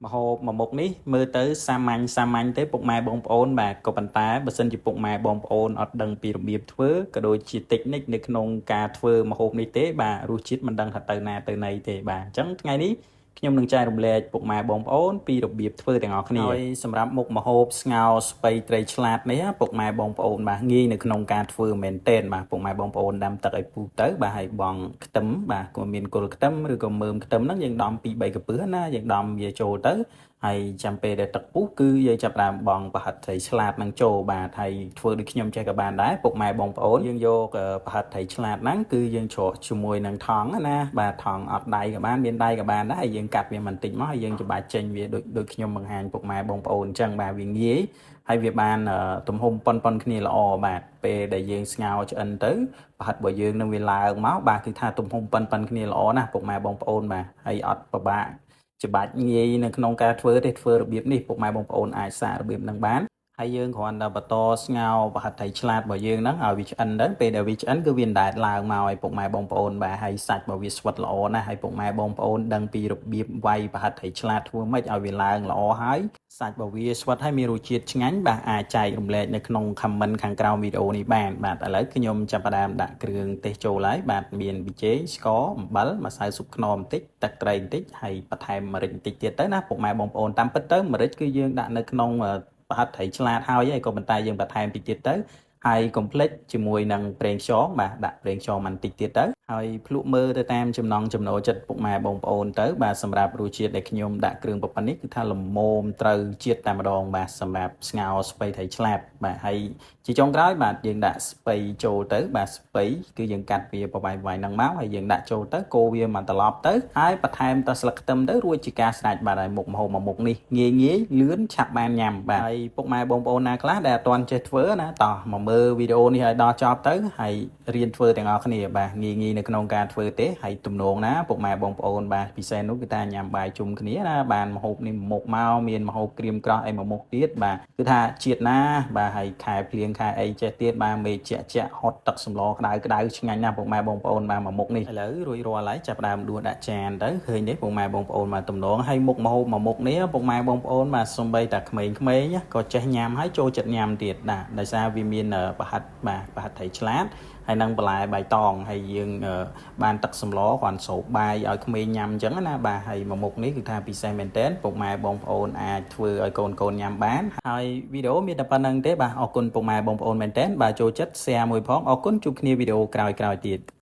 ម្ហូបមួយមុខនេះមើលទៅសាមញ្ញទេពុកម៉ែបងប្អូនបាទក៏ប៉ុន្តែបើសិនជាពុកម៉ែបងប្អូនអត់ដឹងពីរបៀបធ្វើក៏ដូចជាតិចនិចនៅក្នុងការធ្វើម្ហូបនេះទេបាទរសជាតិមិនដឹងថាទៅណាទៅណីទេបាទអញ្ចឹងថ្ងៃនេះខ្ញុំនឹងចែករំលែកពុកម៉ែបងប្អូនពីរបៀបធ្វើទាំងអស់គ្នាហើយសម្រាប់មុខម្ហូបស្ងោរស្ពៃត្រីឆ្លាតនេះពុកម៉ែបងប្អូនបាទងាយនៅក្នុងការធ្វើមែនទែនបាទពុកម៉ែបងប្អូនដាំទឹកឲ្យពុះទៅបាទហើយបង់ខ្ទឹមបាទក៏មានគល់ខ្ទឹមឬក៏មើមខ្ទឹមហ្នឹងយើងដំពី3ក្រពើណាយើងដំវាចូលទៅហើយចាំពេលដែលទឹកពុះគឺយើងចាប់ផ្ដើមបង់ប្រហិតត្រីឆ្លាតហ្នឹងចូលបាទហើយធ្វើដូចខ្ញុំចេះក៏បានដែរពុកម៉ែបងប្អូនយើងយកប្រហិតត្រីឆ្លាតហ្នឹងគឺយើងច្រកជាមួយនឹងថង់ណាបាទថង់អត់ដៃក៏បានមានដៃក៏បានដែរហើយយើងកាត់វាបន្តិចមកហើយយើងច្បាច់ចេញវាដូចខ្ញុំបង្ហាញពុកម៉ែបងប្អូនអញ្ចឹងបាទវាងាយហើយវាបានទំហំប៉ុនគ្នាល្អបាទពេលដែលយើងស្ងោរឆ្អិនទៅប្រហិតរបស់យើងនឹងវាឡើងមកបាទគឺថាទំហំប៉ុនគ្នាល្អណាស់ពុកម៉ែបងប្អូនបាទហើយអត់ពិបាកច្បាច់ងាយនៅក្នុងការធ្វើទេធ្វើរបៀបនេះពុកម៉ែបងប្អូនអាចសាករបៀបនឹងបានហើយយើងគ្រាន់តែបន្តស្ងោរប្រហិតត្រីឆ្លាតរបស់យើងហ្នឹងឲ្យវាឆ្អិនទៅពេលដែលវាឆ្អិនគឺវាដែតឡើងមកឲ្យពុកម៉ែបងប្អូនបាទហើយសាច់របស់វាស្វិតល្អណាស់ហើយពុកម៉ែបងប្អូនដឹងពីរបៀបវាយប្រហិតត្រីឆ្លាតធ្វើម៉េចឲ្យវាឡើងល្អហើយសាច់របស់វាស្វិតហើយមានរសជាតិឆ្ងាញ់បាទអាចចែករំលែកនៅក្នុង comment ខាងក្រោមវីដេអូនេះបានបាទឥឡូវខ្ញុំចាប់ផ្ដើមដាក់គ្រឿងទេសចូលហើយបាទមានប៊ីចេងស្ករអំបិលម្សៅស៊ុបខ្នុរបន្តិចទឹកត្រីបន្តិចហើយបន្ថែមម្រេចបន្តិចទៀតទៅណាពុកម៉ែបងប្អូនតាមពិតទៅម្រេចគឺយើងដាក់នៅក្នុងប្រហិតត្រីឆ្លាតហើយក៏ប៉ុន្តែយើងបន្ថែមតិចទៀតទៅហើយកុំភ្លេចជាមួយនឹងប្រេងខ្យងបាទដាក់ប្រេងខ្យងបន្តិចទៀតទៅហើយភ្លក់មើលទៅតាមចំណង់ចំណូលចិត្តពុកម៉ែបងប្អូនទៅបាទសម្រាប់រសជាតិដែលខ្ញុំដាក់គ្រឿងប៉ុណ្ណេះគឺថាល្មមត្រូវជាតិតែម្ដងបាទសម្រាប់ស្ងោរស្ពៃត្រីឆ្លាតបាទហើយជាចុងក្រោយបាទយើងដាក់ស្ពៃចូលទៅបាទស្ពៃគឺយើងកាត់វាប្រវាយហ្នឹងមកហើយយើងដាក់ចូលទៅកូរវាមកត្រឡប់ទៅហើយបន្ថែមតែស្លឹកខ្ទឹមទៅរួចជាការស្រេចបាទហើយមុខម្ហូបមួយមុខនេះងាយលឿនឆាប់បានញ៉ាំបាទហើយពុកម៉ែបងប្អូនណាខ្លះដែលអត់ទាន់ចេះធ្វើណាតោះមកមើលវីដេអូនេះឲ្យដល់ចប់ទៅហើយរៀនធ្វើទាំងអស់គ្នាបាទងាយនៅក្នុងការធ្វើទេហើយទំនងណាពុកម៉ែបងប្អូនបាទពិសេសនោះគឺថាញ៉ាំបាយជុំគ្នាណាបានម្ហូបនេះមុខមកមានម្ហូបក្រៀមក្រោះអីមួយមុខទៀតបាទគឺថាជាតិណាបាទហើយខែភ្លៀងខែអីចេះទៀតបាទមេជាក់ហត់ទឹកសម្លក្តៅឆ្ងាញ់ណាស់ពុកម៉ែបងប្អូនបាទមួយមុខនេះឥឡូវរួចរាល់ហើយចាប់ដើមដួសដាក់ចានទៅឃើញទេពុកម៉ែបងប្អូនបាទទំនងហើយមុខម្ហូបមួយមុខនេះពុកម៉ែបងប្អូនបាទសំបីតែក្មេងៗក៏ចេះញ៉ាំហើយចូលចិត្តញ៉ាំទៀតណាដោយសារវាមានប្រហិតត្រីឆ្លាតហើយនឹងបន្លែបៃតងហើយយើងបានទឹកសម្លគ្រាន់ស្រូបបាយឲ្យក្មេងញ៉ាំអញ្ចឹងណាបាទហើយមួយមុខនេះគឺថាពិសេសមែនទែនពុកម៉ែបងប្អូនអាចធ្វើឲ្យកូនញ៉ាំបានហើយវីដេអូមានតែប៉ុណ្្នឹងទេបាទអរគុណពុកម៉ែបងប្អូនមែនទែនបាទចូលចិត្ត share មួយផងអរគុណជួបគ្នាវីដេអូក្រោយទៀត